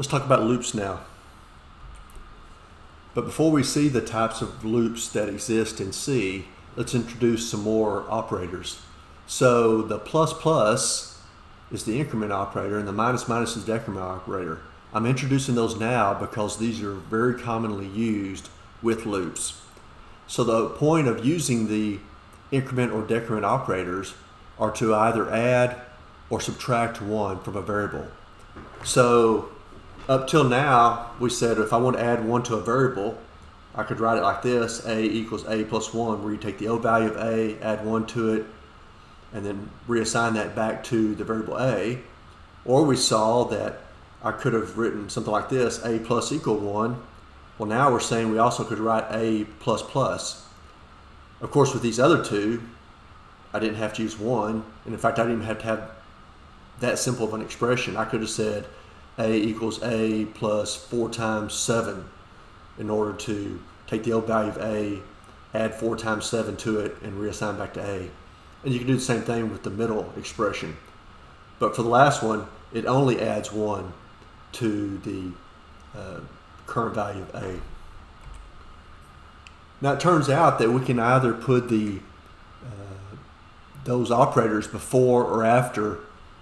Let's talk about loops now. But before we see the types of loops that exist in C, let's introduce some more operators. So the plus plus is the increment operator and the minus minus is the decrement operator. I'm introducing those now because these are very commonly used with loops. So the point of using the increment or decrement operators are to either add or subtract one from a variable. So up till now, we said if I want to add one to a variable, I could write it like this: a equals a plus 1, where you take the O value of a, add 1 to it, and then reassign that back to the variable a. Or we saw that I could have written something like this: a plus equal 1. Well, now we're saying we also could write a plus plus. Of course, with these other two, I didn't have to use 1, and in fact I didn't even have to have that simple of an expression. I could have said a equals a plus 4 times 7 in order to take the old value of a, add 4 times 7 to it, and reassign back to a. And you can do the same thing with the middle expression. But for the last one, it only adds 1 to the current value of a. Now it turns out that we can either put those operators before or after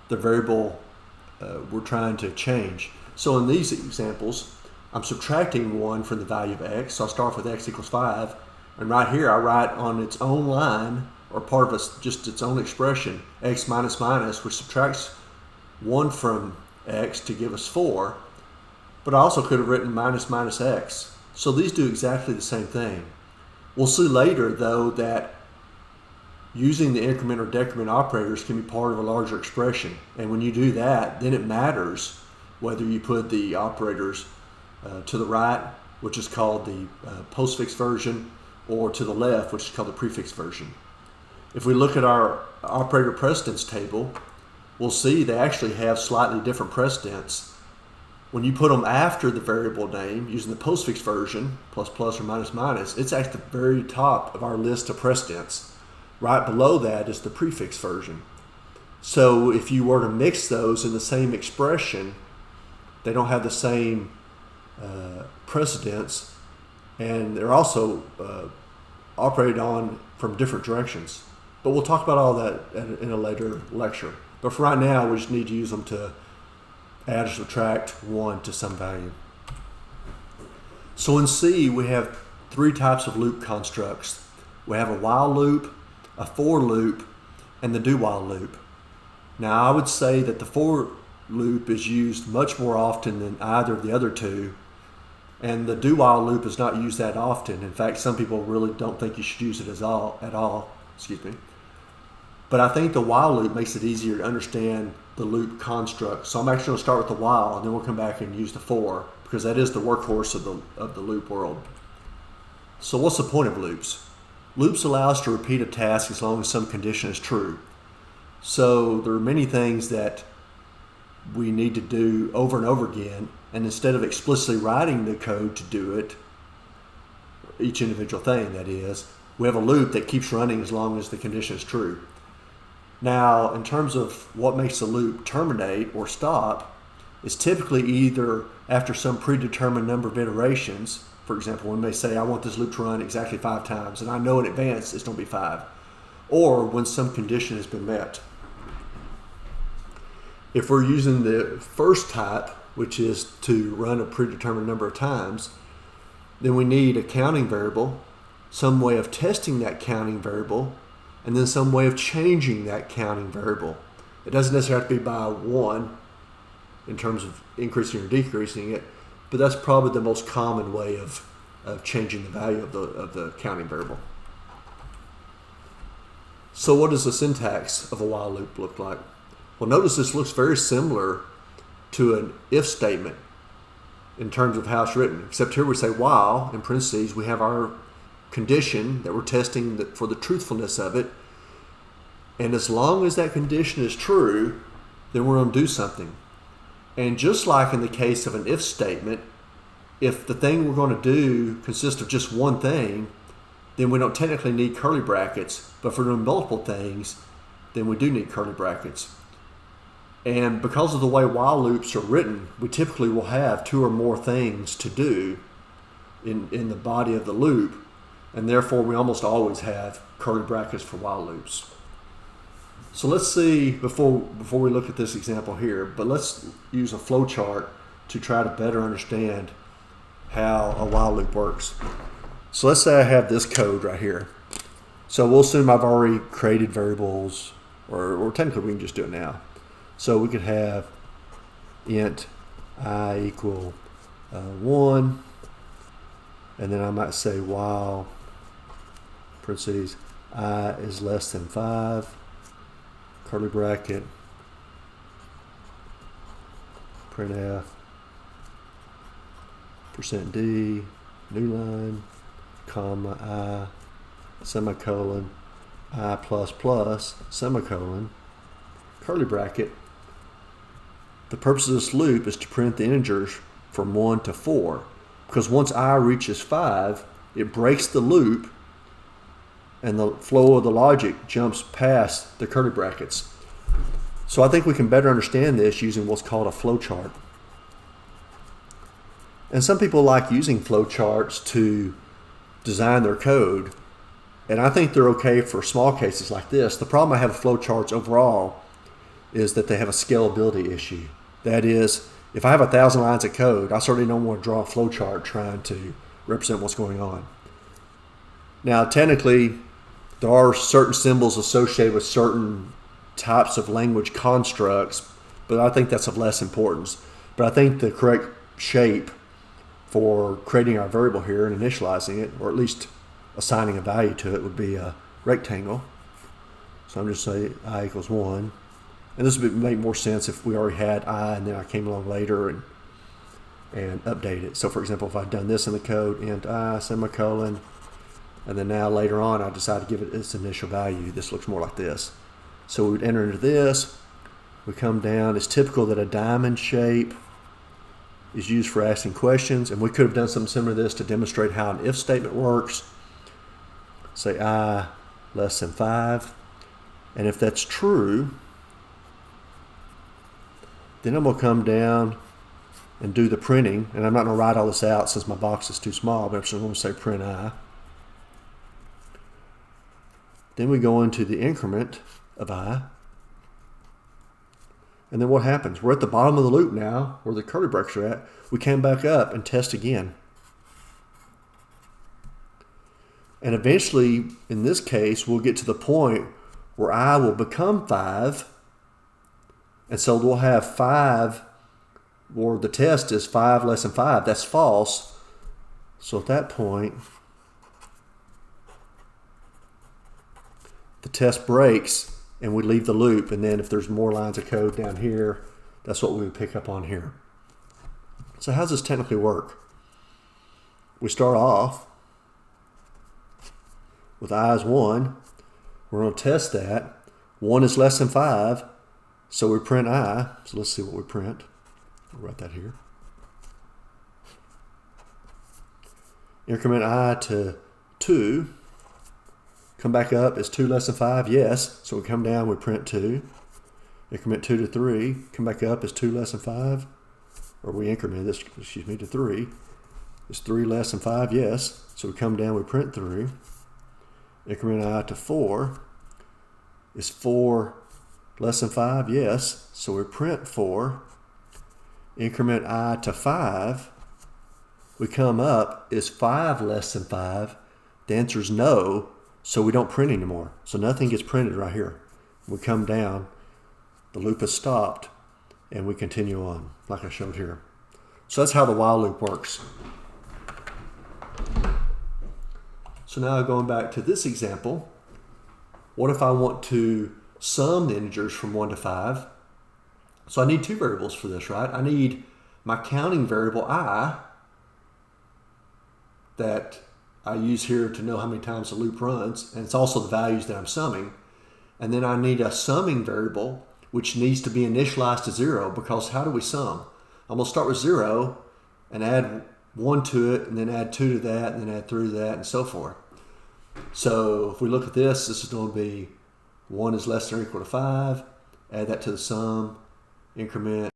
the variable we're trying to change. So in these examples, I'm subtracting 1 from the value of x. So I start with x equals 5, and right here I write on its own line, or part of just its own expression, x minus minus, which subtracts 1 from x to give us 4. But I also could have written minus minus x. So these do exactly the same thing. We'll see later, though, that using the increment or decrement operators can be part of a larger expression. And when you do that, then it matters whether you put the operators to the right, which is called the postfix version, or to the left, which is called the prefix version. If we look at our operator precedence table, we'll see they actually have slightly different precedence. When you put them after the variable name using the postfix version, plus plus or minus minus, it's at the very top of our list of precedence. Right below that is the prefix version. So if you were to mix those in the same expression, they don't have the same precedence, and they're also operated on from different directions. But we'll talk about all that in a later lecture. But for right now, we just need to use them to add or subtract 1 to some value. So in C, we have 3 types of loop constructs. We have a while loop, a for loop, and the do while loop. Now I would say that the for loop is used much more often than either of the other two, and the do while loop is not used that often. In fact, some people really don't think you should use it at all. But I think the while loop makes it easier to understand the loop construct. So I'm actually going to start with the while, and then we'll come back and use the for, because that is the workhorse of the loop world. So what's the point of loops? Loops allow us to repeat a task as long as some condition is true. So there are many things that we need to do over and over again, and instead of explicitly writing the code to do it, each individual thing that is, we have a loop that keeps running as long as the condition is true. Now, in terms of what makes a loop terminate or stop, it's typically either after some predetermined number of iterations. For example, we may say, I want this loop to run exactly 5 times, and I know in advance it's going to be 5. Or when some condition has been met. If we're using the first type, which is to run a predetermined number of times, then we need a counting variable, some way of testing that counting variable, and then some way of changing that counting variable. It doesn't necessarily have to be by 1 in terms of increasing or decreasing it, but that's probably the most common way of changing the value of the counting variable. So what does the syntax of a while loop look like? Well, notice this looks very similar to an if statement in terms of how it's written, except here we say while, in parentheses, we have our condition that we're testing for the truthfulness of it, and as long as that condition is true, then we're going to do something. And just like in the case of an if statement, if the thing we're going to do consists of just one thing, then we don't technically need curly brackets, but if we're doing multiple things, then we do need curly brackets. And because of the way while loops are written, we typically will have two or more things to do in the body of the loop, and therefore we almost always have curly brackets for while loops. So let's see, before we look at this example here, but let's use a flow chart to try to better understand how a while loop works. So let's say I have this code right here. So we'll assume I've already created variables, or technically we can just do it now. So we could have int I equal 1, and then I might say while parentheses I is less than 5, curly bracket, printf, %d, new line, comma, I, semicolon, I plus plus, semicolon, curly bracket. The purpose of this loop is to print the integers from 1 to 4, because once I reaches 5, it breaks the loop and the flow of the logic jumps past the curly brackets. So I think we can better understand this using what's called a flow chart. And some people like using flow charts to design their code, and I think they're okay for small cases like this. The problem I have with flow charts overall is that they have a scalability issue. That is, if I have 1,000 lines of code, I certainly don't want to draw a flow chart trying to represent what's going on. Now, technically, there are certain symbols associated with certain types of language constructs, but I think that's of less importance. But I think the correct shape for creating our variable here and initializing it, or at least assigning a value to it, would be a rectangle. So I'm just saying I equals 1. And this would make more sense if we already had I and then I came along later and update it. So for example, if I'd done this in the code, int I, semicolon, and then now later on I decide to give it its initial value, this looks more like this. So we would enter into this, we come down. It's typical that a diamond shape is used for asking questions, and we could have done something similar to this to demonstrate how an if statement works. Say I less than 5, and if that's true, then I'm going to come down and do the printing, and I'm not going to write all this out since my box is too small, but I'm just going to say print I. Then we go into the increment of I, and then what happens? We're at the bottom of the loop now, where the curly brackets are at. We come back up and test again. And eventually, in this case, we'll get to the point where I will become 5, and so we'll have 5, or the test is 5 less than 5. That's false. So at that point, the test breaks and we leave the loop, and then if there's more lines of code down here, that's what we would pick up on here. So how does this technically work? We start off with I is 1. We're going to test that. 1 is less than 5, so we print I. So let's see what we print. I'll write that here. Increment I to 2. Come back up. Is 2 less than 5? Yes. So we come down, we print 2. Increment 2 to 3. Come back up. Is 2 less than 5? Or we increment this, to 3. Is 3 less than 5? Yes. So we come down, we print 3. Increment I to 4. Is 4 less than 5? Yes. So we print 4. Increment I to 5. We come up. Is 5 less than 5? The answer is no. So we don't print anymore. So nothing gets printed right here. We come down, the loop is stopped, and we continue on, like I showed here. So that's how the while loop works. So now going back to this example, what if I want to sum the integers from 1 to 5? So I need two variables for this, right? I need my counting variable I that I use here to know how many times the loop runs, and it's also the values that I'm summing. And then I need a summing variable which needs to be initialized to 0, because how do we sum? I'm going to start with 0 and add 1 to it, and then add 2 to that, and then add 3 to that, and so forth. So if we look at this, this is going to be 1 is less than or equal to 5, add that to the sum, increment,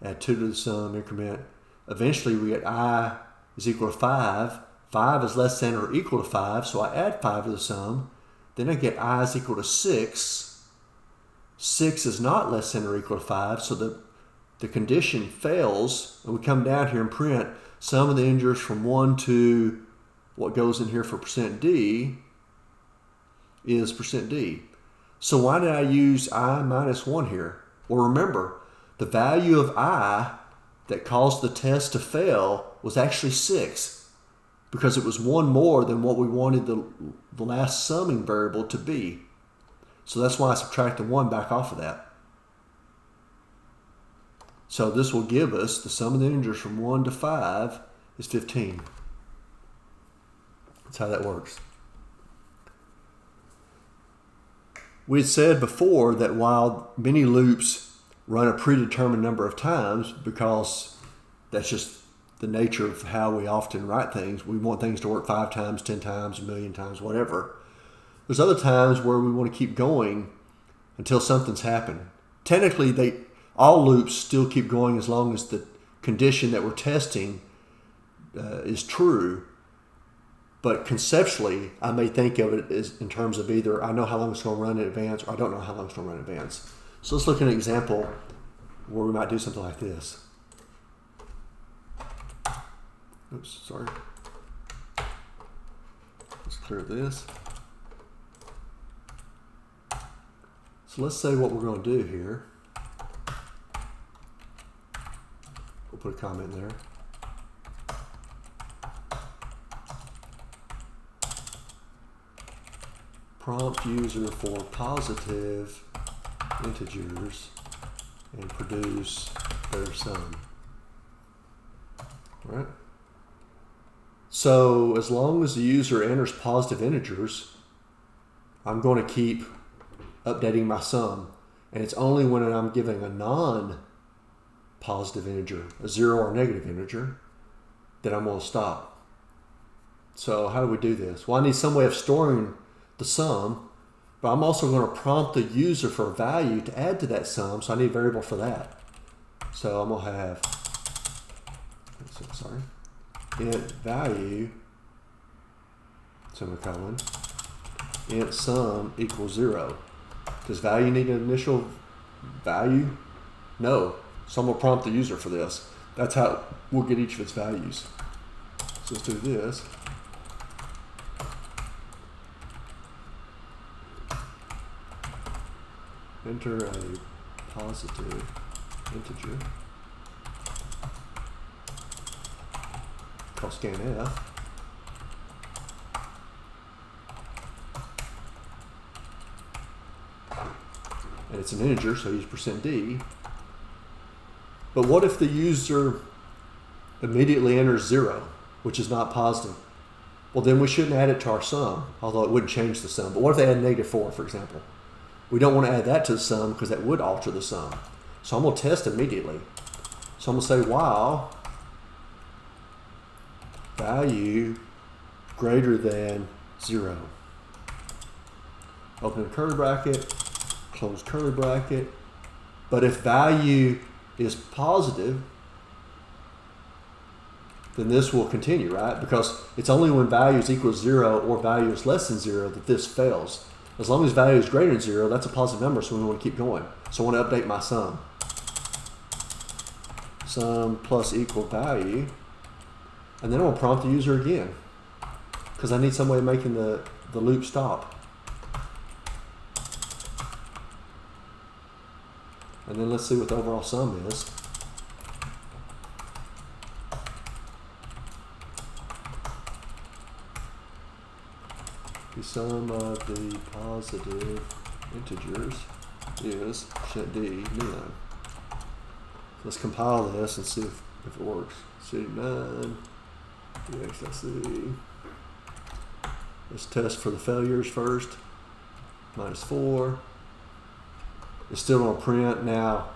add 2 to the sum, increment. Eventually we get I is equal to 5. 5 is less than or equal to 5, so I add 5 to the sum. Then I get I is equal to 6. 6 is not less than or equal to 5, so the condition fails, and we come down here and print sum of the integers from 1 to what goes in here for %d is %d. So why did I use I minus 1 here? Well, remember, the value of I that caused the test to fail was actually 6, because it was 1 more than what we wanted the last summing variable to be. So that's why I subtracted 1 back off of that. So this will give us the sum of the integers from 1 to 5 is 15. That's how that works. We had said before that while many loops run a predetermined number of times, because that's just the nature of how we often write things, we want things to work 5 times, 10 times, a million times, whatever. There's other times where we want to keep going until something's happened. Technically, all loops still keep going as long as the condition that we're testing is true. But conceptually, I may think of it as in terms of either I know how long it's going to run in advance, or I don't know how long it's going to run in advance. So let's look at an example where we might do something like this. Oops, sorry. Let's clear this. So let's say what we're going to do here. We'll put a comment there. Prompt user for positive integers and produce their sum. All right? So as long as the user enters positive integers, I'm going to keep updating my sum. And it's only when I'm giving a non-positive integer, a 0 or negative integer, that I'm going to stop. So how do we do this? Well, I need some way of storing the sum, but I'm also going to prompt the user for a value to add to that sum, so I need a variable for that. So I'm going to have, int value, semicolon, int sum equals 0. Does value need an initial value? No. So I'm going to prompt the user for this. That's how we'll get each of its values. So let's do this. Enter a positive integer. Call scanf. And it's an integer, so use %d. But what if the user immediately enters 0, which is not positive? Well, then we shouldn't add it to our sum, although it wouldn't change the sum. But what if they add -4, for example? We don't want to add that to the sum because that would alter the sum. So I'm going to test immediately. So I'm going to say while value greater than 0. Open a curly bracket, close curly bracket. But if value is positive, then this will continue, right? Because it's only when value is equal to 0 or value is less than 0 that this fails. As long as value is greater than 0, that's a positive number, so we want to keep going. So I want to update my sum. Sum plus equal value. And then I will prompt the user again, because I need some way of making the loop stop. And then let's see what the overall sum is. The sum of the positive integers is %d, none. Let's compile this and see if it works. C9, dx.c. Let's test for the failures first. -4. It's still going to print. Now,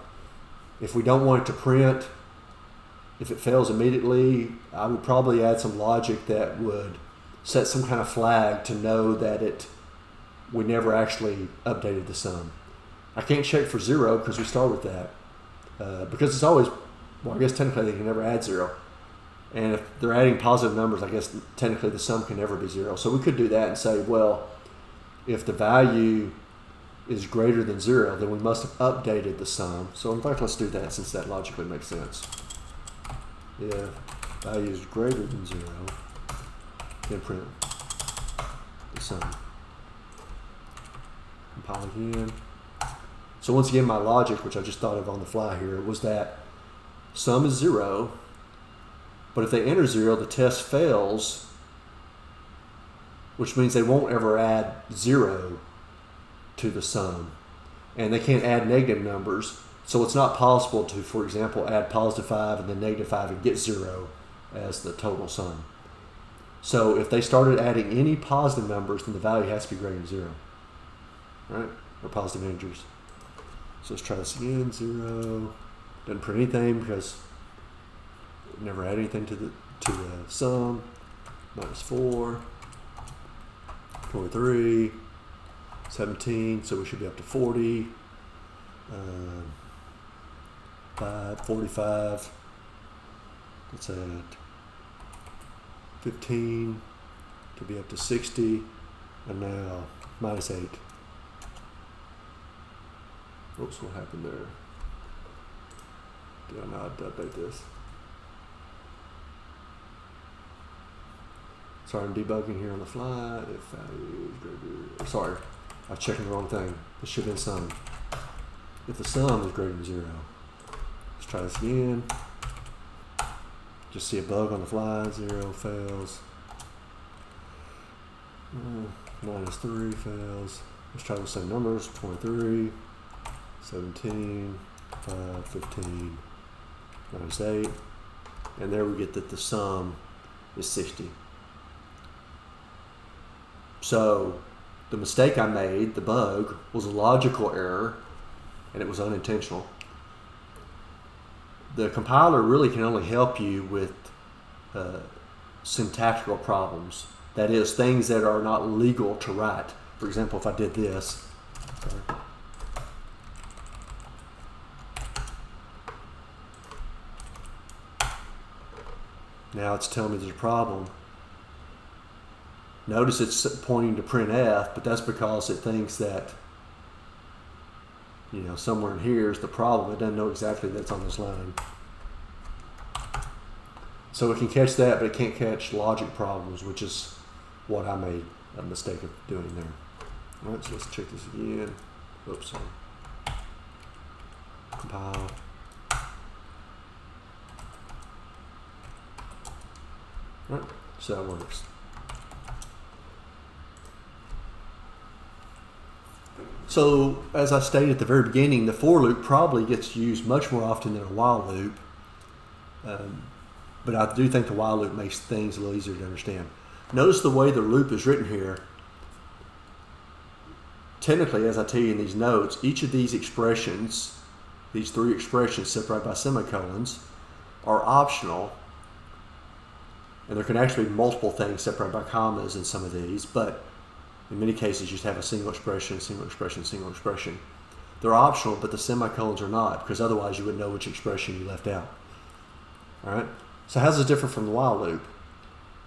if we don't want it to print, if it fails immediately, I would probably add some logic that would set some kind of flag to know that we never actually updated the sum. I can't check for 0 because we start with that. because it's always, well, I guess technically they can never add 0. And if they're adding positive numbers, I guess technically the sum can never be 0. So we could do that and say, well, if the value is greater than 0, then we must have updated the sum. So in fact, let's do that since that logically makes sense. If value is greater than 0, then print the sum. Compile again. So once again, my logic, which I just thought of on the fly here, was that sum is 0, but if they enter 0, the test fails, which means they won't ever add 0 to the sum. And they can't add negative numbers, so it's not possible to, for example, add positive 5 and then negative 5 and get 0 as the total sum. So if they started adding any positive numbers, then the value has to be greater than 0. Right? Or positive integers. So let's try this again. 0. Doesn't print anything because it never add anything to the sum. Minus 4. 23. 17. So we should be up to 40. 45. Let's add 15 to be up to 60. And now minus 8. Oops, what happened there? Do I not update this? Sorry, I'm debugging here on the fly. If value is greater, sorry, I was checking the wrong thing. This should have been sum. If the sum is greater than 0, let's try this again. Just see a bug on the fly. 0 fails. Minus 3 fails. Let's try the same numbers. 23. 17, 5, 15, minus 8. And there we get that the sum is 60. So the mistake I made, the bug, was a logical error, and it was unintentional. The compiler really can only help you with syntactical problems. That is, things that are not legal to write. For example, if I did this. Sorry. Now it's telling me there's a problem. Notice it's pointing to printf, but that's because it thinks that, you know, somewhere in here is the problem. It doesn't know exactly that's on this line. So it can catch that, but it can't catch logic problems, which is what I made a mistake of doing there. All right, so let's check this again. Oops, sorry. Compile. Right, so that works. So, as I stated at the very beginning, the for loop probably gets used much more often than a while loop. But I do think the while loop makes things a little easier to understand. Notice the way the loop is written here. Technically, as I tell you in these notes, each of these expressions, these 3 expressions separated by semicolons, are optional. And there can actually be multiple things separated by commas in some of these, but in many cases you just have a single expression, single expression, single expression. They're optional, but the semicolons are not, because otherwise you wouldn't know which expression you left out. All right? So how's this different from the while loop?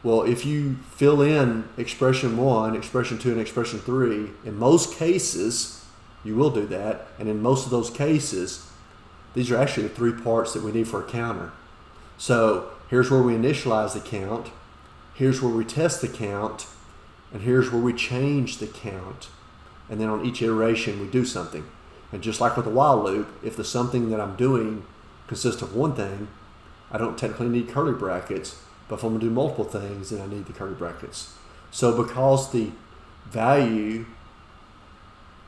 Well, if you fill in expression 1, expression 2, and expression 3, in most cases, you will do that, and in most of those cases, these are actually the 3 parts that we need for a counter. So here's where we initialize the count, here's where we test the count, and here's where we change the count. And then on each iteration, we do something. And just like with the while loop, if the something that I'm doing consists of one thing, I don't technically need curly brackets, but if I'm going to do multiple things, then I need the curly brackets. So because the value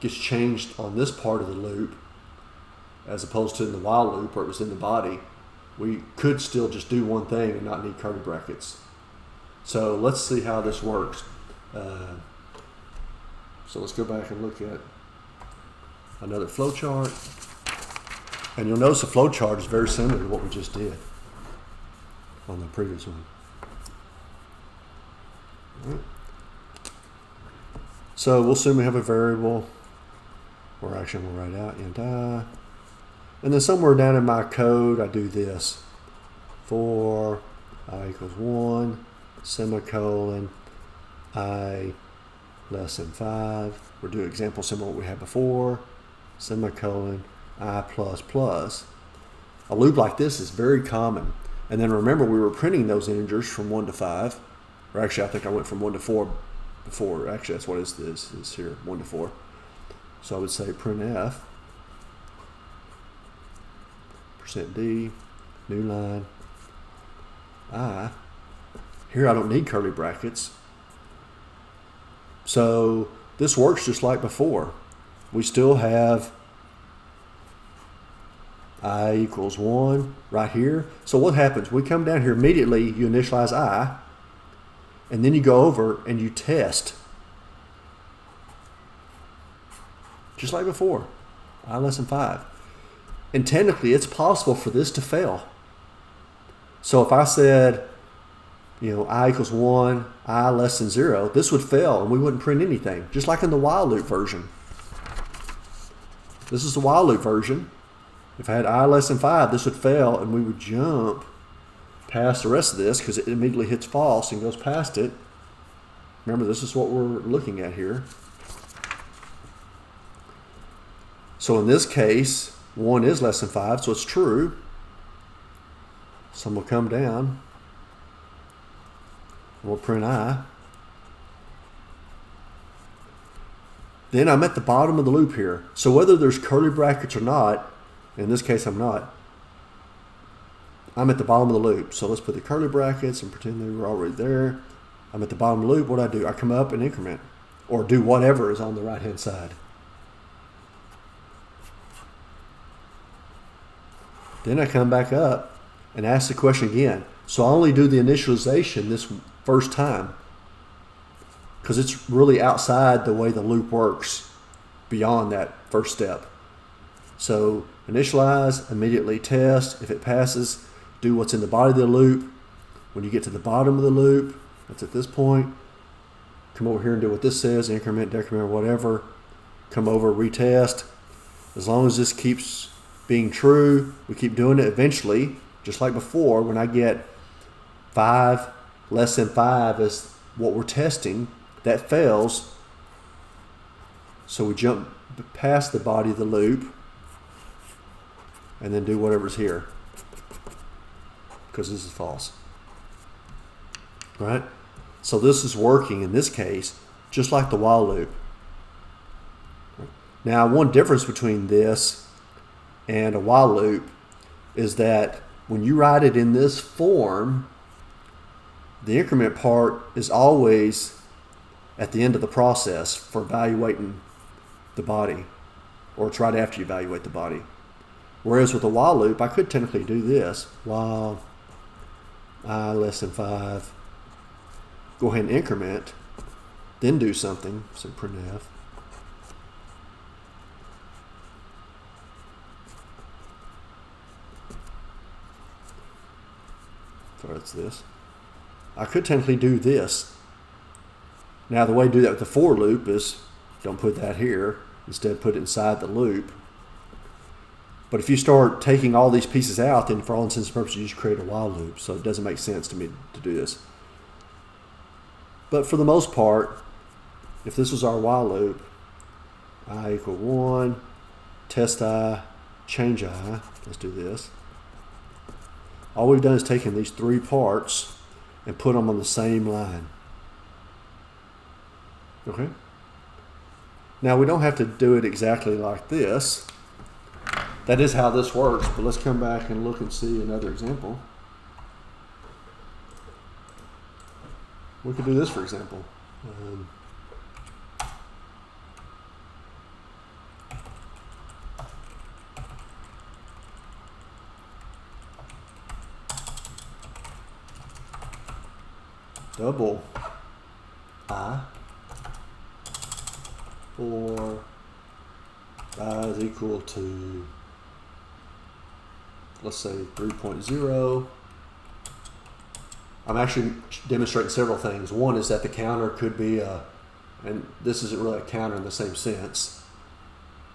gets changed on this part of the loop, as opposed to in the while loop where it was in the body, we could still just do one thing and not need curly brackets. So let's see how this works. So let's go back and look at another flowchart. And you'll notice the flowchart is very similar to what we just did on the previous one. All right. So we'll assume we have a variable, or actually we'll write out int I, And then somewhere down in my code, I do this. For I equals 1, semicolon, I less than 5. We'll do example similar to what we had before. Semicolon, I plus plus. A loop like this is very common. And then remember, we were printing those integers from 1 to 5. Or actually, I think I went from 1 to 4 before. Actually, that's what it is here, 1 to 4. So I would say printf, %d, new line, I. Here I don't need curly brackets. So this works just like before. We still have I equals 1 right here. So what happens? We come down here immediately, you initialize I, and then you go over and you test. Just like before, I less than 5. And technically it's possible for this to fail. So if I said, I equals 1, I less than 0, this would fail and we wouldn't print anything, just like in the while loop version. This is the while loop version. If I had I less than 5, this would fail and we would jump past the rest of this because it immediately hits false and goes past it. Remember, this is what we're looking at here. So in this case, 1 is less than 5, so it's true. Some will come down. We'll print I. Then I'm at the bottom of the loop here. So whether there's curly brackets or not, in this case I'm not, I'm at the bottom of the loop. So let's put the curly brackets and pretend they were already there. I'm at the bottom of the loop. What do? I come up and increment, or do whatever is on the right hand side. Then I come back up and ask the question again. So I only do the initialization this first time because it's really outside the way the loop works beyond that first step. So initialize, immediately test. If it passes, do what's in the body of the loop. When you get to the bottom of the loop, that's at this point, come over here and do what this says, increment, decrement, whatever. Come over, retest. As long as this keeps being true, we keep doing it. Eventually, just like before, when I get 5 less than 5 is what we're testing, that fails. So we jump past the body of the loop and then do whatever's here because this is false. Right? So this is working in this case just like the while loop. Now, one difference between this and a while loop is that when you write it in this form, the increment part is always at the end of the process for evaluating the body, or it's right after you evaluate the body. Whereas with a while loop, I could technically do this. While I less than 5, go ahead and increment, then do something, so printf. So it's this. I could technically do this. Now the way to do that with the for loop is don't put that here. Instead put it inside the loop. But if you start taking all these pieces out, then for all intents and purposes you just create a while loop. So it doesn't make sense to me to do this. But for the most part, if this was our while loop, I equal 1, test I, change I. Let's do this. All we've done is taken these 3 parts and put them on the same line. Okay? Now we don't have to do it exactly like this. That is how this works, but let's come back and look and see another example. We could do this, for example. Double I for I is equal to, let's say 3.0. I'm actually demonstrating several things. One is that the counter could be and this isn't really a counter in the same sense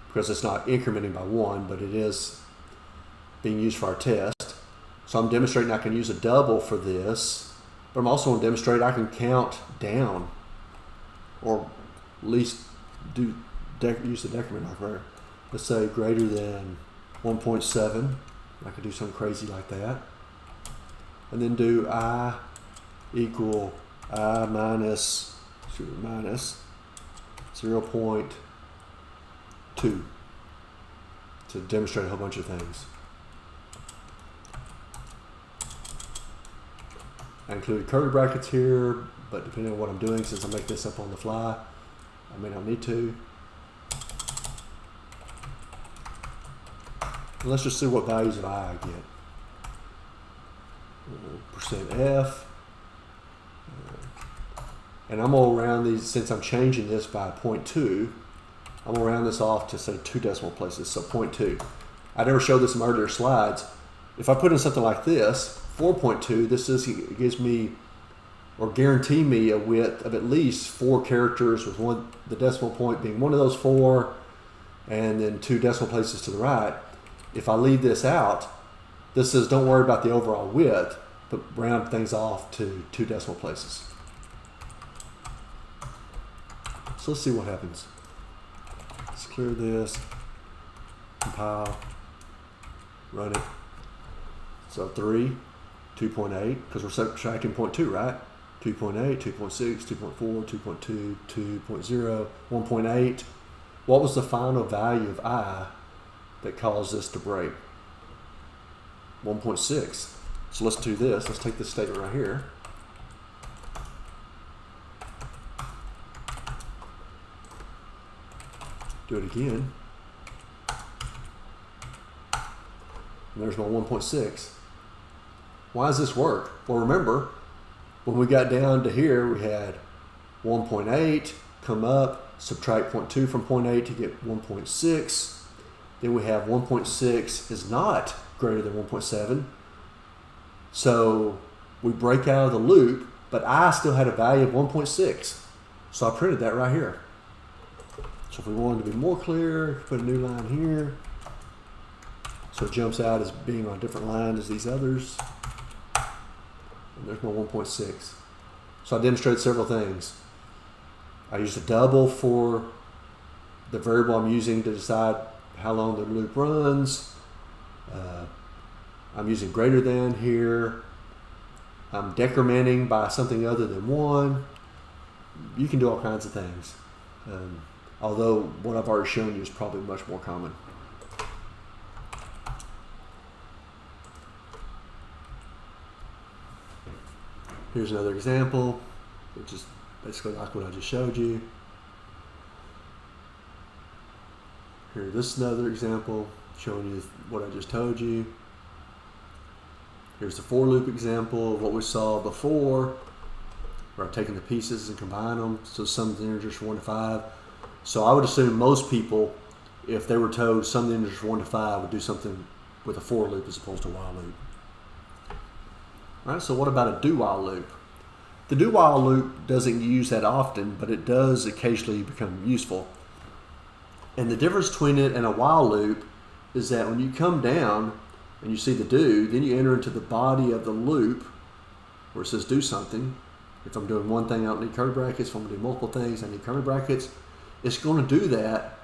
because it's not incrementing by 1, but it is being used for our test. So I'm demonstrating I can use a double for this, but I'm also going to demonstrate I can count down, or at least use the decrement operator. Let's say greater than 1.7. I could do something crazy like that. And then do I equal I minus 0.2 to demonstrate a whole bunch of things. I included curly brackets here, but depending on what I'm doing, since I make this up on the fly, I may not need to. And let's just see what values of I get. %F. And I'm going to round these, since I'm changing this by 0.2, I'm going to round this off to say 2 decimal places, so 0.2. I never showed this in my earlier slides. If I put in something like this, 4.2, it gives me, or guarantee me, a width of at least 4 characters, with the decimal point being one of those 4, and then 2 decimal places to the right. If I leave this out, this says don't worry about the overall width, but round things off to 2 decimal places. So let's see what happens. Let's clear this, compile, run it. So 3, 2.8, because we're subtracting 0.2, right? 2.8, 2.6, 2.4, 2.2, 2.0, 1.8. What was the final value of I that caused this to break? 1.6. So let's do this. Let's take this statement right here. Do it again. And there's my 1.6. Why does this work? Well, remember, when we got down to here, we had 1.8 come up, subtract 0.2 from 0.8 to get 1.6. Then we have 1.6 is not greater than 1.7. So we break out of the loop, but I still had a value of 1.6. So I printed that right here. So if we wanted to be more clear, put a new line here. So it jumps out as being on a different line as these others. And there's my 1.6. So I demonstrated several things. I used a double for the variable I'm using to decide how long the loop runs. I'm using greater than here. I'm decrementing by something other than 1. You can do all kinds of things. Although what I've already shown you is probably much more common. Here's another example, which is basically like what I just showed you. Here, this is another example showing you what I just told you. Here's the for loop example of what we saw before, where I've taken the pieces and combined them, so sum the integers from 1 to 5. So I would assume most people, if they were told sum the integers from 1 to 5, would do something with a for loop as opposed to a while loop. All right, so what about a do while loop? The do while loop doesn't get used that often, but it does occasionally become useful. And the difference between it and a while loop is that when you come down and you see the do, then you enter into the body of the loop where it says do something. If I'm doing one thing, I don't need curly brackets. If I'm going to do multiple things, I need curly brackets. It's going to do that.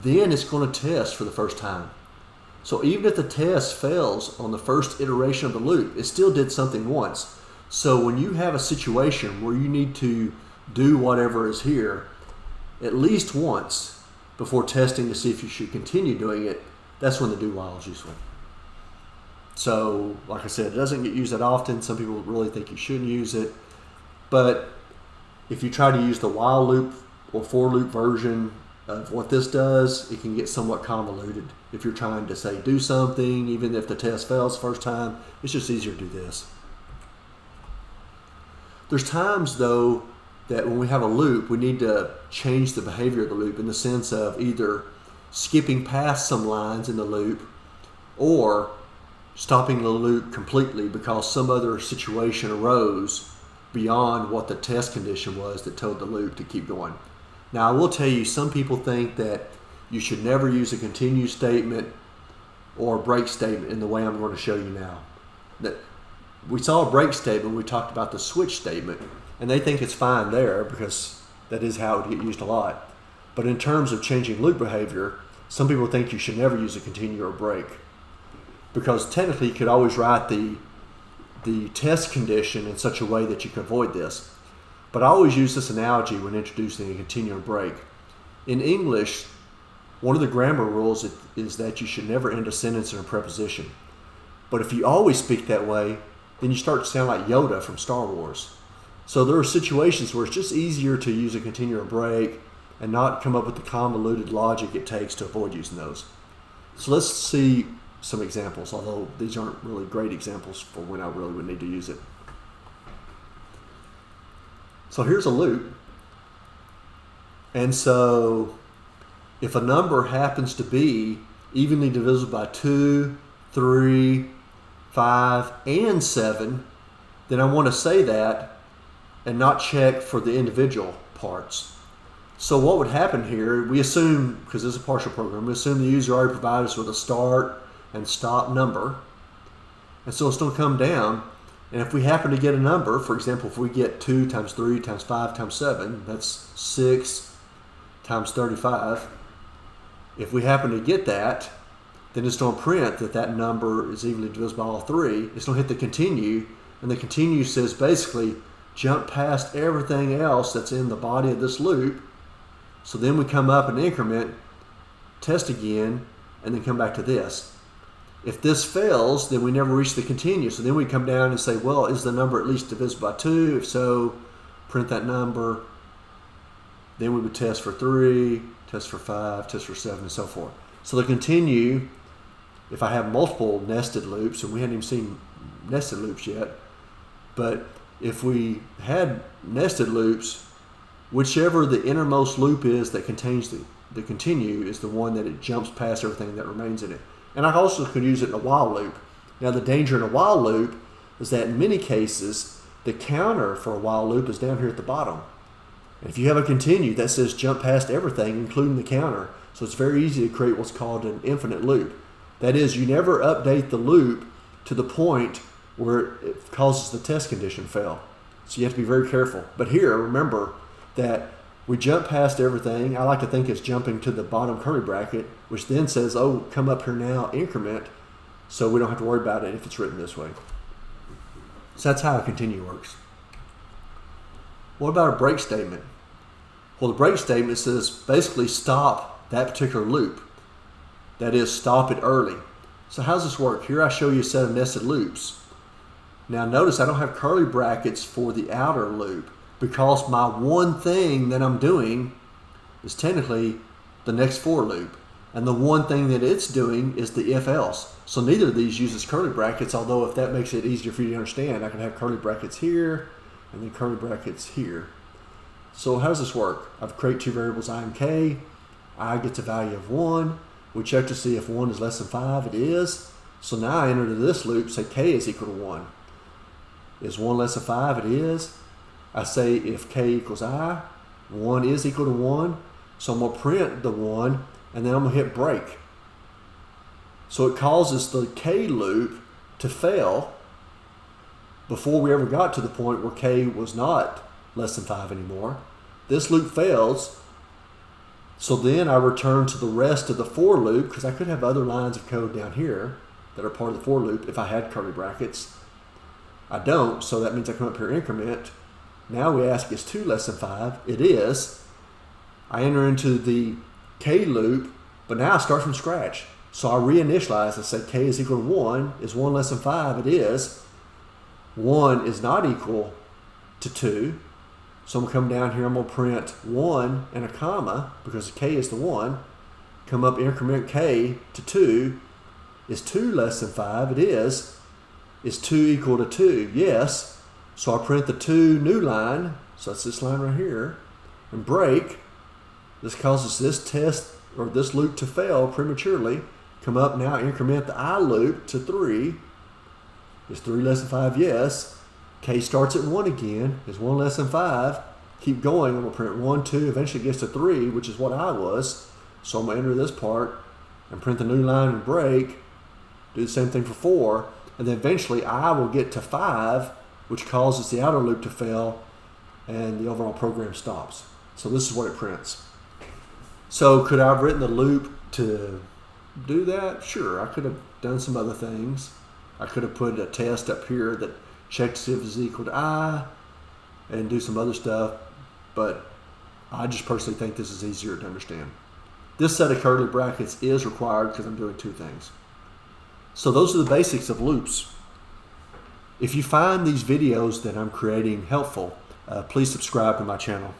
Then it's going to test for the first time. So even if the test fails on the first iteration of the loop, it still did something once. So when you have a situation where you need to do whatever is here at least once before testing to see if you should continue doing it, that's when the do while is useful. So like I said, it doesn't get used that often. Some people really think you shouldn't use it. But if you try to use the while loop or for loop version of what this does, it can get somewhat convoluted. If you're trying to say do something, even if the test fails the first time, it's just easier to do this. There's times though that when we have a loop, we need to change the behavior of the loop in the sense of either skipping past some lines in the loop or stopping the loop completely because some other situation arose beyond what the test condition was that told the loop to keep going. Now I will tell you, some people think that you should never use a continue statement or break statement in the way I'm going to show you now. That we saw a break statement, we talked about the switch statement, and they think it's fine there because that is how it would get used a lot. But in terms of changing loop behavior, some people think you should never use a continue or break, because technically you could always write the test condition in such a way that you can avoid this. But I always use this analogy when introducing a continue or break. In English, one of the grammar rules is that you should never end a sentence in a preposition. But if you always speak that way, then you start to sound like Yoda from Star Wars. So there are situations where it's just easier to use a continue or break and not come up with the convoluted logic it takes to avoid using those. So let's see some examples, although these aren't really great examples for when I really would need to use it. So here's a loop. And so if a number happens to be evenly divisible by 2, 3, 5, and 7, then I want to say that and not check for the individual parts. So what would happen here, we assume, because this is a partial program, we assume the user already provided us with a start and stop number. And so it's going to come down, and if we happen to get a number, for example, if we get 2 times 3 times 5 times 7, that's 6 times 35. If we happen to get that, then it's going to print that that number is evenly divisible by all 3. It's going to hit the continue, and the continue says basically jump past everything else that's in the body of this loop. So then we come up and increment, test again, and then come back to this. If this fails, then we never reach the continue. So then we come down and say, well, is the number at least divisible by 2? If so, print that number. Then we would test for 3, test for 5, test for 7, and so forth. So the continue, if I have multiple nested loops, and we hadn't even seen nested loops yet, but if we had nested loops, whichever the innermost loop is that contains the continue is the one that it jumps past everything that remains in it. And I also could use it in a while loop. Now the danger in a while loop is that in many cases, the counter for a while loop is down here at the bottom. And if you have a continue, that says jump past everything, including the counter. So it's very easy to create what's called an infinite loop. That is, you never update the loop to the point where it causes the test condition fail. So you have to be very careful. But here, remember that we jump past everything. I like to think it's jumping to the bottom curly bracket, which then says, oh, come up here now, increment, so we don't have to worry about it if it's written this way. So that's how a continue works. What about a break statement? Well, the break statement says basically stop that particular loop. That is, stop it early. So how does this work? Here I show you a set of nested loops. Now notice I don't have curly brackets for the outer loop, because my one thing that I'm doing is technically the next for loop. And the one thing that it's doing is the if else. So neither of these uses curly brackets, although if that makes it easier for you to understand, I can have curly brackets here and then curly brackets here. So how does this work? I've created two variables I and k. I gets a value of 1. We check to see if 1 is less than 5. It is. So now I enter into this loop, say k is equal to 1. Is 1 less than 5? It is. I say if k equals I, 1 is equal to 1. So I'm going to print the 1, and then I'm going to hit break. So it causes the k loop to fail before we ever got to the point where k was not less than 5 anymore. This loop fails. So then I return to the rest of the for loop, because I could have other lines of code down here that are part of the for loop if I had curly brackets. I don't, so that means I come up here increment. Now we ask, is 2 less than 5? It is. I enter into the k loop, but now I start from scratch. So I reinitialize and say k is equal to 1. Is 1 less than 5? It is. 1 is not equal to 2. So I'm going to come down here, I'm going to print 1 and a comma, because k is the 1. Come up, increment k to 2. Is 2 less than 5? It is. Is 2 equal to 2? Yes. So I print the 2 new line, so that's this line right here, and break. This causes this test, or this loop, to fail prematurely. Come up now, increment the I loop to 3. Is 3 less than 5? Yes. K starts at 1 again. Is 1 less than 5? Keep going. I'm going to print 1, 2, eventually gets to 3, which is what I was. So I'm going to enter this part and print the new line and break. do the same thing for 4, and then eventually I will get to 5, which causes the outer loop to fail, and the overall program stops. So this is what it prints. So could I have written the loop to do that? Sure, I could have done some other things. I could have put a test up here that checks if it's equal to I and do some other stuff, but I just personally think this is easier to understand. This set of curly brackets is required because I'm doing 2 things. So those are the basics of loops. If you find these videos that I'm creating helpful, please subscribe to my channel.